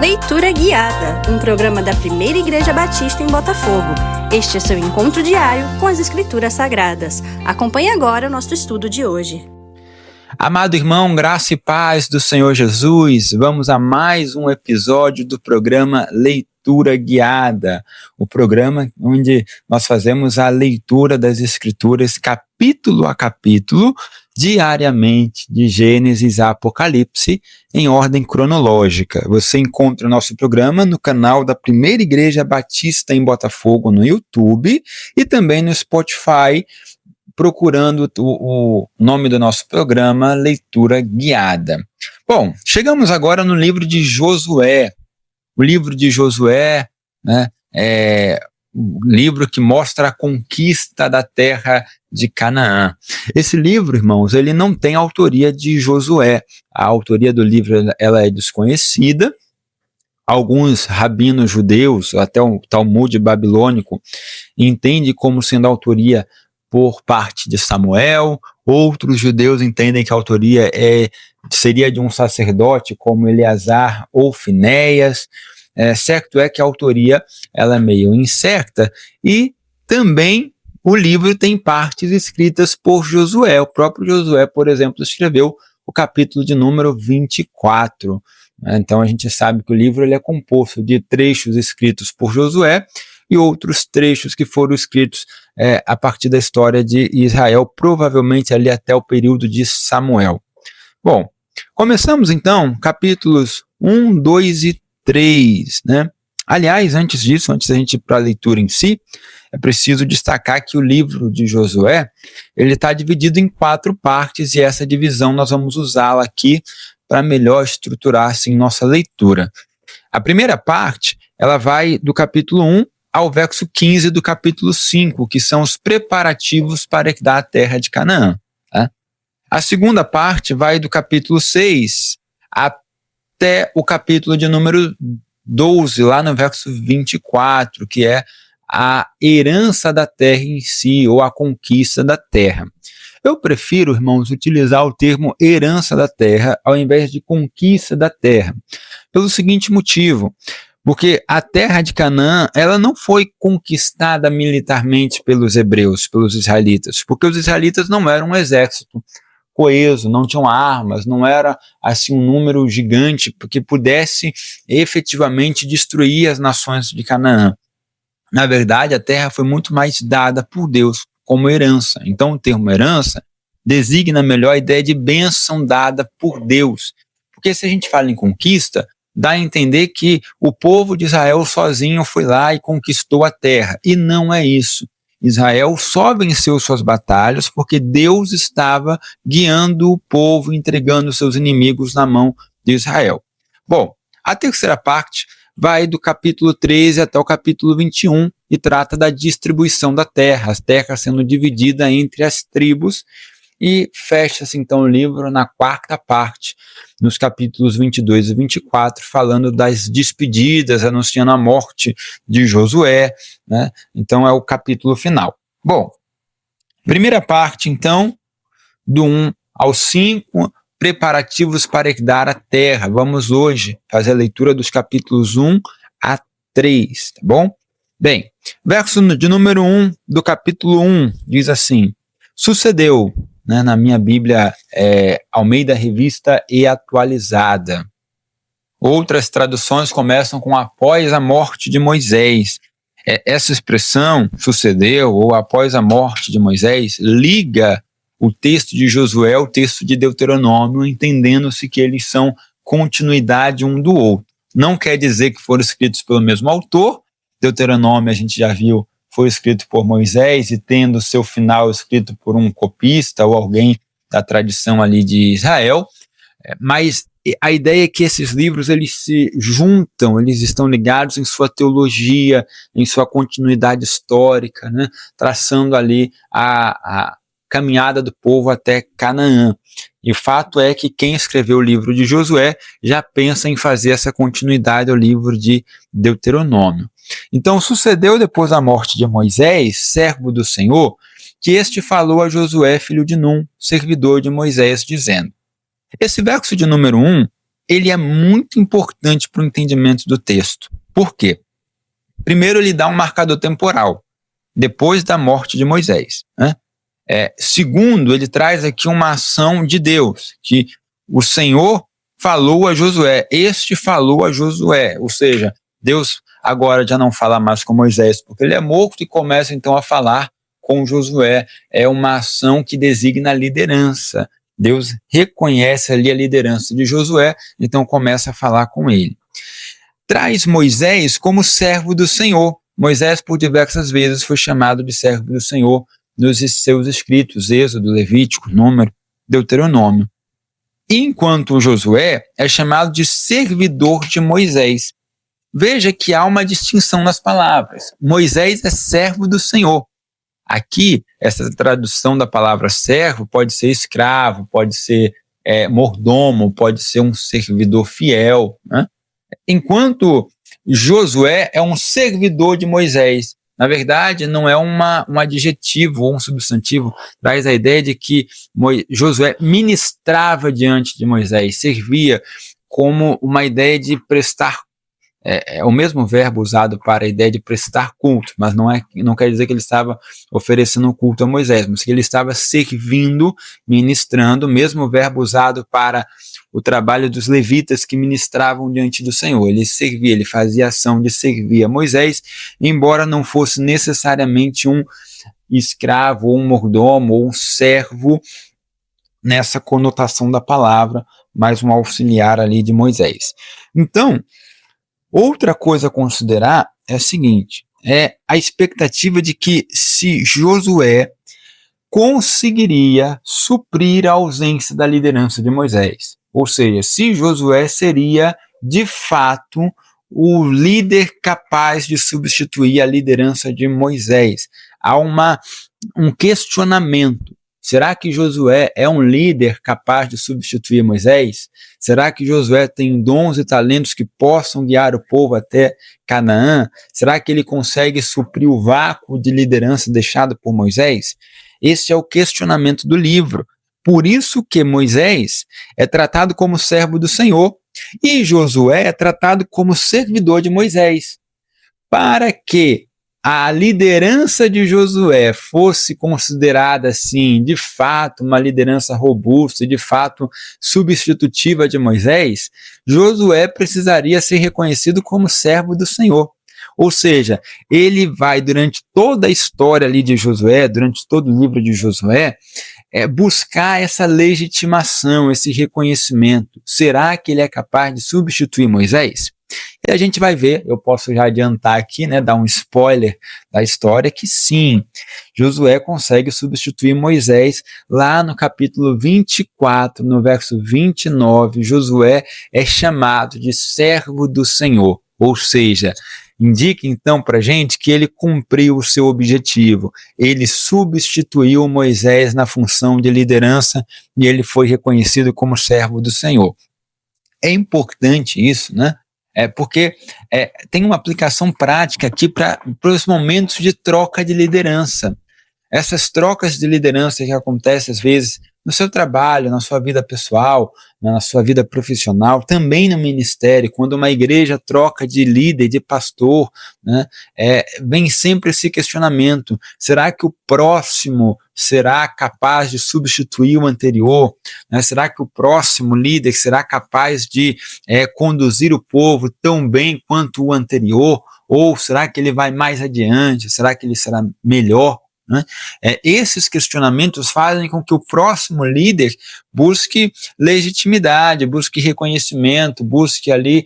Leitura Guiada, um programa da Primeira Igreja Batista em Botafogo. Este é seu encontro diário com as Escrituras Sagradas. Acompanhe agora o nosso estudo de hoje. Amado irmão, graça e paz do Senhor Jesus, vamos a mais um episódio do programa Leitura Guiada, o programa onde nós fazemos a leitura das Escrituras capítulo a capítulo, diariamente, de Gênesis a Apocalipse, em ordem cronológica. Você encontra o nosso programa no canal da Primeira Igreja Batista em Botafogo no YouTube e também no Spotify, procurando o nome do nosso programa, Leitura Guiada. Bom, chegamos agora no livro de Josué. O livro de Josué, né, é um livro que mostra a conquista da terra de Canaã. Esse livro, irmãos, ele não tem autoria de Josué. A autoria do livro ela é desconhecida. Alguns rabinos judeus, até o Talmud babilônico, entendem como sendo a autoria por parte de Samuel. Outros judeus entendem que a autoria seria de um sacerdote como Eleazar ou Finéias. Certo é que a autoria ela é meio incerta e também o livro tem partes escritas por Josué. O próprio Josué, por exemplo, escreveu o capítulo de número 24. Então a gente sabe que o livro ele é composto de trechos escritos por Josué e outros trechos que foram escritos a partir da história de Israel, provavelmente ali até o período de Samuel. Bom, começamos então capítulos 1, 2 e 3, né? Aliás, antes disso, antes da gente ir para a leitura em si, é preciso destacar que o livro de Josué, ele está dividido em 4 partes e essa divisão nós vamos usá-la aqui para melhor estruturar assim, nossa leitura. A primeira parte, ela vai do capítulo 1 ao verso 15 do capítulo 5, que são os preparativos para herdar a terra de Canaã. Tá? A segunda parte vai do capítulo 6 até o capítulo de número 12, lá no verso 24, que é a herança da terra em si, ou a conquista da terra. Eu prefiro, irmãos, utilizar o termo herança da terra ao invés de conquista da terra, pelo seguinte motivo. Porque a terra de Canaã, ela não foi conquistada militarmente pelos hebreus, pelos israelitas, porque os israelitas não eram um exército coeso, não tinham armas, não era assim um número gigante que pudesse efetivamente destruir as nações de Canaã. Na verdade, a terra foi muito mais dada por Deus como herança. Então, o termo herança designa melhor a ideia de bênção dada por Deus. Porque se a gente fala em conquista, dá a entender que o povo de Israel sozinho foi lá e conquistou a terra. E não é isso. Israel só venceu suas batalhas porque Deus estava guiando o povo, entregando seus inimigos na mão de Israel. Bom, a terceira parte vai do capítulo 13 até o capítulo 21 e trata da distribuição da terra, as terras sendo divididas entre as tribos, e fecha-se então o livro na quarta parte, nos capítulos 22 e 24, falando das despedidas, anunciando a morte de Josué, né? Então é o capítulo final. Bom, primeira parte então, do 1 ao 5, preparativos para herdar a terra. Vamos hoje fazer a leitura dos capítulos 1 a 3, tá bom? Bem, verso de número 1 do capítulo 1 diz assim: sucedeu, né, na minha Bíblia Almeida Revista e Atualizada. Outras traduções começam com após a morte de Moisés. Essa expressão, sucedeu, ou após a morte de Moisés, liga o texto de Josué ao texto de Deuteronômio, entendendo-se que eles são continuidade um do outro. Não quer dizer que foram escritos pelo mesmo autor. Deuteronômio, a gente já viu, foi escrito por Moisés e tendo seu final escrito por um copista ou alguém da tradição ali de Israel, mas a ideia é que esses livros eles se juntam, eles estão ligados em sua teologia, em sua continuidade histórica, né, traçando ali a caminhada do povo até Canaã. E o fato é que quem escreveu o livro de Josué já pensa em fazer essa continuidade ao livro de Deuteronômio. Então sucedeu depois da morte de Moisés, servo do Senhor, que este falou a Josué, filho de Num, servidor de Moisés, dizendo. Esse verso de número 1 ele é muito importante para o entendimento do texto. Por quê? Primeiro, ele dá um marcador temporal, depois da morte de Moisés, né? Segundo, ele traz aqui uma ação de Deus, que o Senhor falou a Josué, este falou a Josué, ou seja, Deus agora já não fala mais com Moisés, porque ele é morto, e começa então a falar com Josué. É uma ação que designa a liderança. Deus reconhece ali a liderança de Josué, então começa a falar com ele. Traz Moisés como servo do Senhor. Moisés, por diversas vezes, foi chamado de servo do Senhor nos seus escritos, Êxodo, Levítico, Número, Deuteronômio. Enquanto Josué é chamado de servidor de Moisés. Veja que há uma distinção nas palavras. Moisés é servo do Senhor. Aqui, essa tradução da palavra servo pode ser escravo, pode ser mordomo, pode ser um servidor fiel, né? Enquanto Josué é um servidor de Moisés. Na verdade, não é um adjetivo ou um substantivo, traz a ideia de que Josué ministrava diante de Moisés, servia como uma ideia de prestar. É o mesmo verbo usado para a ideia de prestar culto, mas não quer dizer que ele estava oferecendo culto a Moisés, mas que ele estava servindo, ministrando, o mesmo verbo usado para o trabalho dos levitas que ministravam diante do Senhor. Ele servia, ele fazia ação de servir a Moisés, embora não fosse necessariamente um escravo, ou um mordomo, ou um servo, nessa conotação da palavra, mas um auxiliar ali de Moisés. Então, outra coisa a considerar é a seguinte, é a expectativa de que se Josué conseguiria suprir a ausência da liderança de Moisés. Ou seja, se Josué seria, de fato, o líder capaz de substituir a liderança de Moisés. Há um questionamento. Será que Josué é um líder capaz de substituir Moisés? Será que Josué tem dons e talentos que possam guiar o povo até Canaã? Será que ele consegue suprir o vácuo de liderança deixado por Moisés? Esse é o questionamento do livro. Por isso que Moisés é tratado como servo do Senhor e Josué é tratado como servidor de Moisés. Para que a liderança de Josué fosse considerada, assim, de fato, uma liderança robusta e, de fato, substitutiva de Moisés, Josué precisaria ser reconhecido como servo do Senhor. Ou seja, ele vai, durante toda a história ali de Josué, durante todo o livro de Josué, buscar essa legitimação, esse reconhecimento. Será que ele é capaz de substituir Moisés? E a gente vai ver, eu posso já adiantar aqui, dar um spoiler da história, que sim, Josué consegue substituir Moisés. Lá no capítulo 24, no verso 29, Josué é chamado de servo do Senhor, ou seja, indica então para a gente que ele cumpriu o seu objetivo, ele substituiu Moisés na função de liderança e ele foi reconhecido como servo do Senhor. É importante isso, porque tem uma aplicação prática aqui para os momentos de troca de liderança. Essas trocas de liderança que acontecem às vezes no seu trabalho, na sua vida pessoal, na sua vida profissional, também no ministério, quando uma igreja troca de líder, de pastor, vem sempre esse questionamento: será que o próximo será capaz de substituir o anterior? Será que o próximo líder será capaz de conduzir o povo tão bem quanto o anterior? Ou será que ele vai mais adiante? Será que ele será melhor? Esses questionamentos fazem com que o próximo líder busque legitimidade, busque reconhecimento, busque ali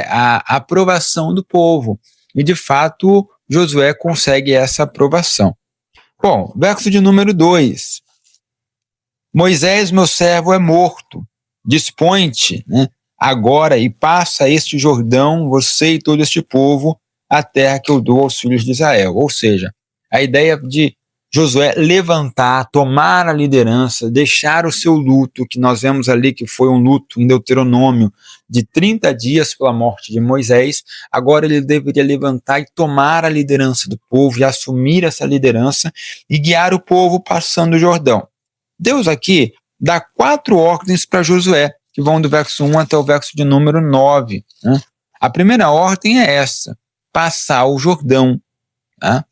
a aprovação do povo. E de fato Josué consegue essa aprovação. Bom, verso de número 2. Moisés, meu servo, é morto. Dispõe-te, agora e passa este Jordão, você e todo este povo, a terra que eu dou aos filhos de Israel. Ou seja, a ideia de Josué levantar, tomar a liderança, deixar o seu luto, que nós vemos ali que foi um luto em Deuteronômio de 30 dias pela morte de Moisés, agora ele deveria levantar e tomar a liderança do povo e assumir essa liderança e guiar o povo passando o Jordão. Deus aqui dá 4 ordens para Josué. que vão do verso 1 até o verso de número 9. Né? A primeira ordem é essa: passar o Jordão. Né?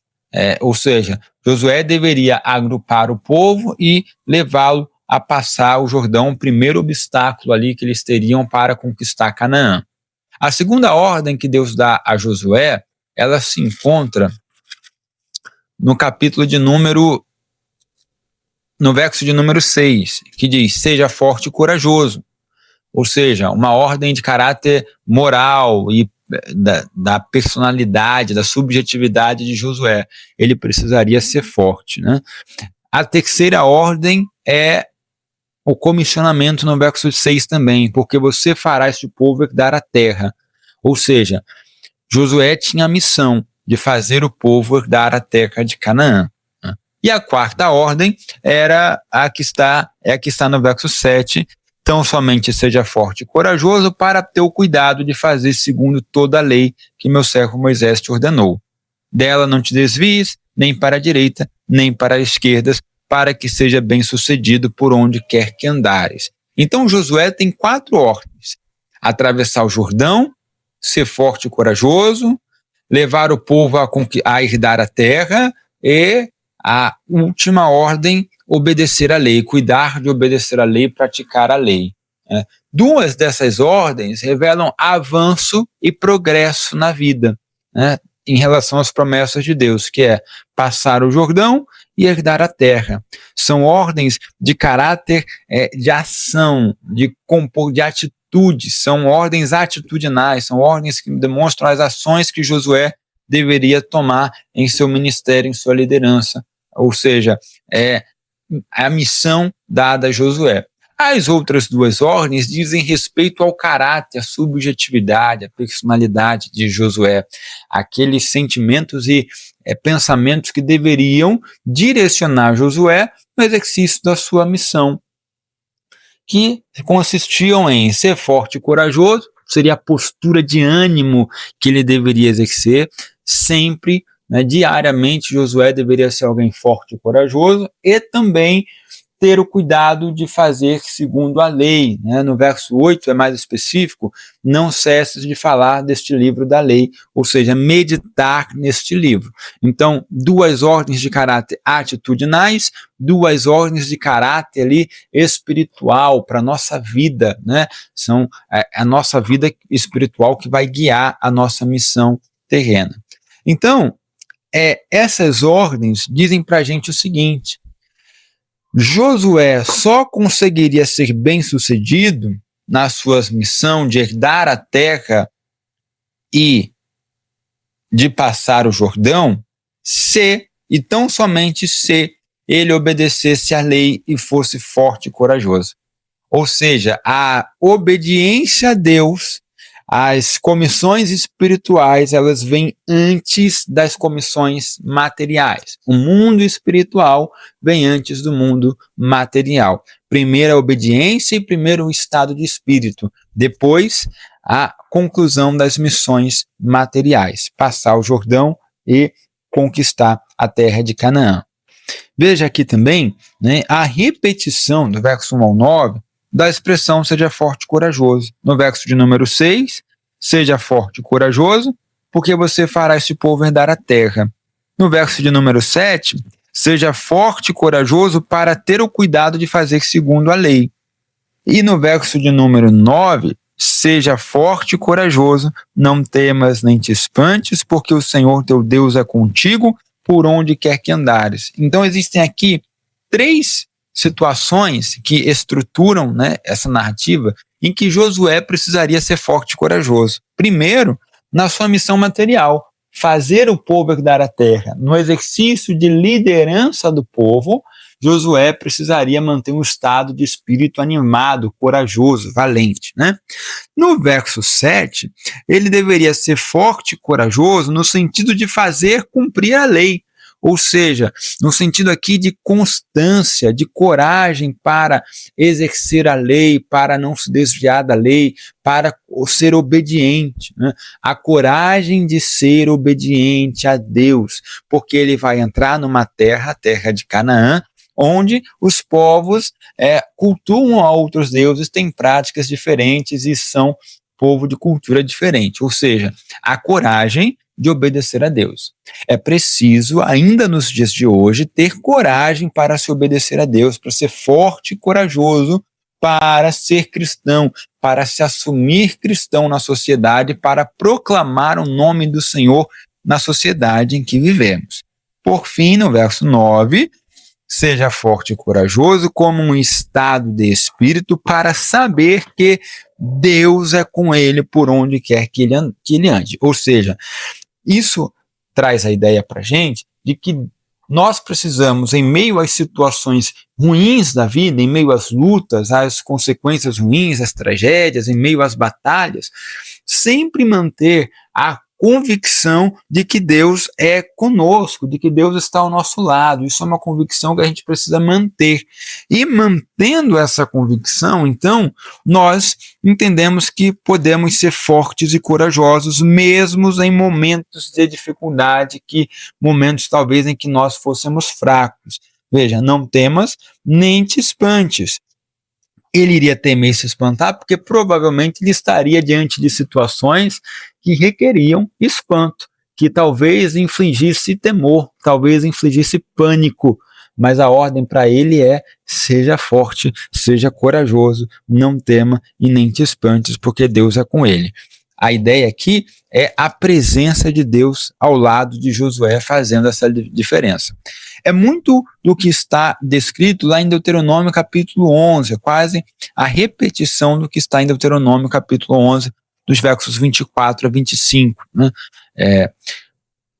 Ou seja, Josué deveria agrupar o povo e levá-lo a passar o Jordão, o primeiro obstáculo ali que eles teriam para conquistar Canaã. A segunda ordem que Deus dá a Josué, ela se encontra no capítulo no verso de número 6, que diz: seja forte e corajoso. Ou seja, uma ordem de caráter moral e da personalidade, da subjetividade de Josué. Ele precisaria ser forte. Né? A terceira ordem é o comissionamento no verso 6 também, porque você fará este povo herdar a terra. Ou seja, Josué tinha a missão de fazer o povo herdar a terra de Canaã. Né? E a quarta ordem era a que está no verso 7, tão somente seja forte e corajoso para ter o cuidado de fazer segundo toda a lei que meu servo Moisés te ordenou. Dela não te desvies, nem para a direita, nem para a esquerda, para que seja bem sucedido por onde quer que andares. Então Josué tem 4 ordens: atravessar o Jordão, ser forte e corajoso, levar o povo a herdar a terra, e a última ordem, obedecer a lei, cuidar de obedecer a lei, praticar a lei. 2 dessas ordens revelam avanço e progresso na vida, em relação às promessas de Deus, que é passar o Jordão e herdar a terra. São ordens de caráter de ação, de atitude, são ordens atitudinais, são ordens que demonstram as ações que Josué deveria tomar em seu ministério, em sua liderança. Ou seja, a missão dada a Josué. As outras 2 ordens dizem respeito ao caráter, à subjetividade, à personalidade de Josué, aqueles sentimentos e pensamentos que deveriam direcionar Josué no exercício da sua missão, que consistiam em ser forte e corajoso, seria a postura de ânimo que ele deveria exercer sempre. Diariamente, Josué deveria ser alguém forte e corajoso, e também ter o cuidado de fazer segundo a lei. No verso 8 é mais específico: não cesses de falar deste livro da lei, ou seja, meditar neste livro. Então, 2 ordens de caráter atitudinais, 2 ordens de caráter ali espiritual para a nossa vida. São a nossa vida espiritual que vai guiar a nossa missão terrena. Então, essas ordens dizem para a gente o seguinte: Josué só conseguiria ser bem-sucedido na sua missão de herdar a terra e de passar o Jordão se, e tão somente se, ele obedecesse à lei e fosse forte e corajoso. Ou seja, a obediência a Deus, as comissões espirituais, elas vêm antes das comissões materiais. O mundo espiritual vem antes do mundo material. Primeiro a obediência e primeiro o estado de espírito. Depois a conclusão das missões materiais. Passar o Jordão e conquistar a terra de Canaã. Veja aqui também a repetição do verso 1 ao 9 da expressão seja forte e corajoso. No verso de número 6, seja forte e corajoso, porque você fará este povo herdar a terra. No verso de número 7, seja forte e corajoso para ter o cuidado de fazer segundo a lei. E no verso de número 9, seja forte e corajoso, não temas nem te espantes, porque o Senhor teu Deus é contigo por onde quer que andares. Então existem aqui 3 situações que estruturam essa narrativa em que Josué precisaria ser forte e corajoso. Primeiro, na sua missão material, fazer o povo herdar a terra. No exercício de liderança do povo, Josué precisaria manter um estado de espírito animado, corajoso, valente. No verso 7, ele deveria ser forte e corajoso no sentido de fazer cumprir a lei. Ou seja, no sentido aqui de constância, de coragem para exercer a lei, para não se desviar da lei, para ser obediente. A coragem de ser obediente a Deus, porque ele vai entrar numa terra, a terra de Canaã, onde os povos cultuam a outros deuses, têm práticas diferentes e são povo de cultura diferente, ou seja, a coragem de obedecer a Deus. É preciso, ainda nos dias de hoje, ter coragem para se obedecer a Deus, para ser forte e corajoso, para ser cristão, para se assumir cristão na sociedade, para proclamar o nome do Senhor na sociedade em que vivemos. Por fim, no verso 9, seja forte e corajoso como um estado de espírito para saber que Deus é com ele por onde quer que ele ande. Ou seja, isso traz a ideia para a gente de que nós precisamos, em meio às situações ruins da vida, em meio às lutas, às consequências ruins, às tragédias, em meio às batalhas, sempre manter a convicção de que Deus é conosco, de que Deus está ao nosso lado. Isso é uma convicção que a gente precisa manter. E mantendo essa convicção, então, nós entendemos que podemos ser fortes e corajosos, mesmo em momentos de dificuldade, momentos talvez em que nós fôssemos fracos. Veja, não temas nem te espantes. Ele iria temer e se espantar porque provavelmente ele estaria diante de situações que requeriam espanto, que talvez infligisse temor, talvez infligisse pânico, mas a ordem para ele é: seja forte, seja corajoso, não tema e nem te espantes, porque Deus é com ele. A ideia aqui é a presença de Deus ao lado de Josué fazendo essa diferença. É muito do que está descrito lá em Deuteronômio capítulo 11, quase a repetição do que está em Deuteronômio capítulo 11, dos versos 24 a 25. Né?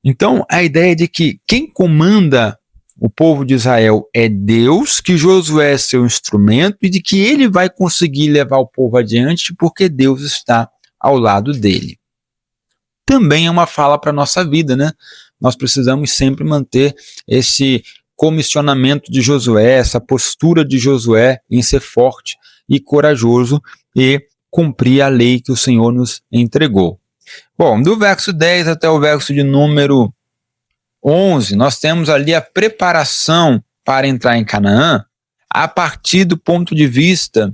Então, a ideia de que quem comanda o povo de Israel é Deus, que Josué é seu instrumento e de que ele vai conseguir levar o povo adiante porque Deus está ao lado dele. Também é uma fala para a nossa vida, né? Nós precisamos sempre manter esse comissionamento de Josué, essa postura de Josué em ser forte e corajoso e cumprir a lei que o Senhor nos entregou. Bom, do verso 10 até o verso de número 11, nós temos ali a preparação para entrar em Canaã a partir do ponto de vista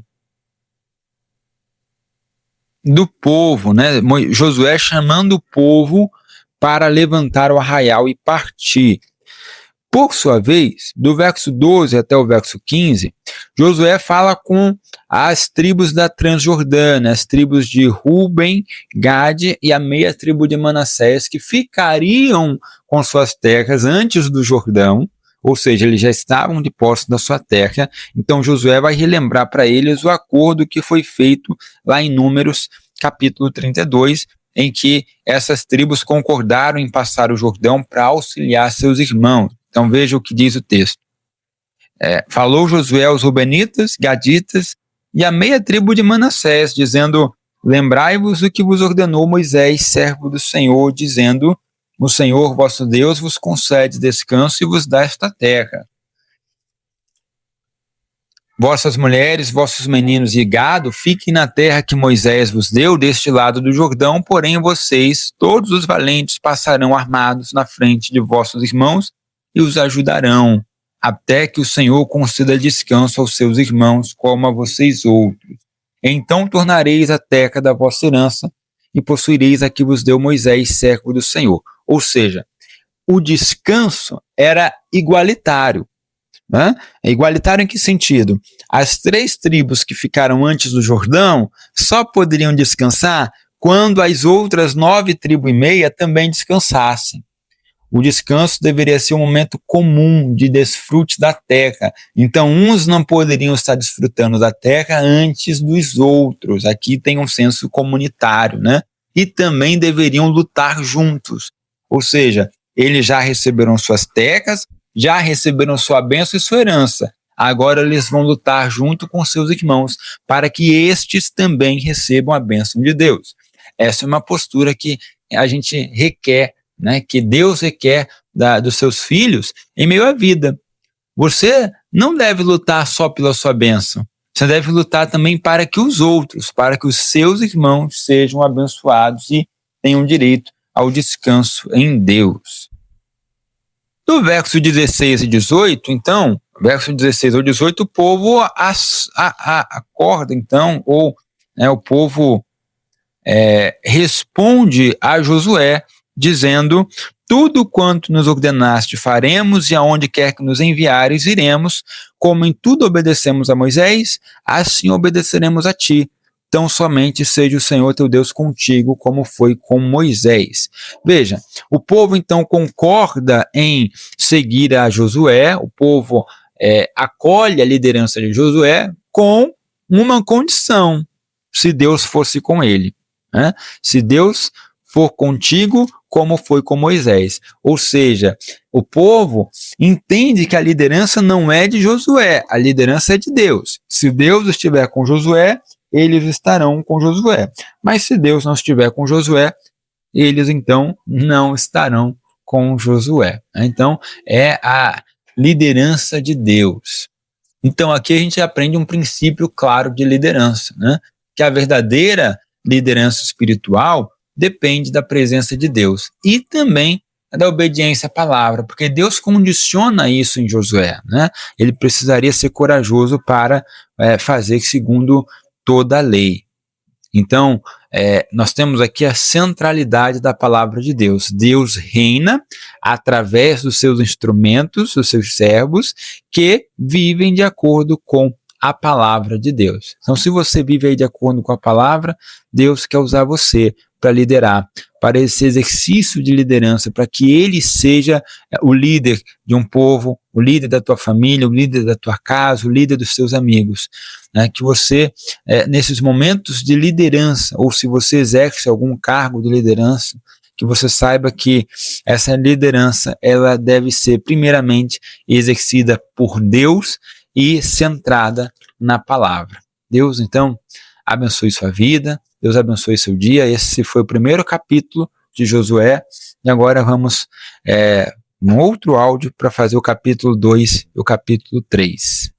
do povo, né? Josué chamando o povo para levantar o arraial e partir. Por sua vez, do verso 12 até o verso 15, Josué fala com as tribos da Transjordânia, as tribos de Ruben, Gade e a meia tribo de Manassés, que ficariam com suas terras antes do Jordão, ou seja, eles já estavam de posse da sua terra. Então Josué vai relembrar para eles o acordo que foi feito lá em Números capítulo 32, em que essas tribos concordaram em passar o Jordão para auxiliar seus irmãos. Então veja o que diz o texto. Falou Josué aos Rubenitas, Gaditas e a meia tribo de Manassés, dizendo: lembrai-vos do que vos ordenou Moisés, servo do Senhor, dizendo: o Senhor vosso Deus vos concede descanso e vos dá esta terra. Vossas mulheres, vossos meninos e gado fiquem na terra que Moisés vos deu deste lado do Jordão, porém vocês, todos os valentes, passarão armados na frente de vossos irmãos e os ajudarão, até que o Senhor conceda descanso aos seus irmãos, como a vocês outros. Então tornareis a terra da vossa herança e possuireis a que vos deu Moisés, servo do Senhor. Ou seja, o descanso era igualitário. Né? É igualitário em que sentido? As 3 tribos que ficaram antes do Jordão só poderiam descansar quando as outras 9 tribos e meia também descansassem. O descanso deveria ser um momento comum de desfrute da terra. Então, uns não poderiam estar desfrutando da terra antes dos outros. Aqui tem um senso comunitário, né? E também deveriam lutar juntos. Ou seja, eles já receberam suas terras, já receberam sua bênção e sua herança. Agora eles vão lutar junto com seus irmãos para que estes também recebam a bênção de Deus. Essa é uma postura que a gente requer, né, que Deus requer dos seus filhos em meio à vida. Você não deve lutar só pela sua bênção. Você deve lutar também para que os outros, para que os seus irmãos sejam abençoados e tenham direito ao descanso em Deus. Do verso 16 e 18, então, verso 16 ou 18, o povo acorda então, ou o povo responde a Josué, dizendo: tudo quanto nos ordenaste faremos, e aonde quer que nos enviares iremos, como em tudo obedecemos a Moisés, assim obedeceremos a ti. Então somente seja o Senhor teu Deus contigo, como foi com Moisés. Veja, o povo então concorda em seguir a Josué, o povo acolhe a liderança de Josué com uma condição: se Deus fosse com ele, né? Se Deus for contigo, como foi com Moisés. Ou seja, o povo entende que a liderança não é de Josué, a liderança é de Deus. Se Deus estiver com Josué, eles estarão com Josué. Mas se Deus não estiver com Josué, eles então não estarão com Josué. Então, é a liderança de Deus. Então, aqui a gente aprende um princípio claro de liderança, né? Que a verdadeira liderança espiritual depende da presença de Deus e também da obediência à palavra, porque Deus condiciona isso em Josué, né? Ele precisaria ser corajoso para fazer segundo toda a lei. Então, nós temos aqui a centralidade da palavra de Deus. Deus reina através dos seus instrumentos, dos seus servos, que vivem de acordo com a palavra de Deus. Então, se você vive aí de acordo com a palavra, Deus quer usar você para liderar, para esse exercício de liderança, para que ele seja o líder de um povo, o líder da tua família, o líder da tua casa, o líder dos seus amigos, né? Que você, nesses momentos de liderança, ou se você exerce algum cargo de liderança, que você saiba que essa liderança, ela deve ser primeiramente exercida por Deus e centrada na palavra. Deus, então, abençoe sua vida, Deus abençoe seu dia. Esse foi o primeiro capítulo de Josué, e agora vamos num outro áudio para fazer o capítulo 2 e o capítulo 3.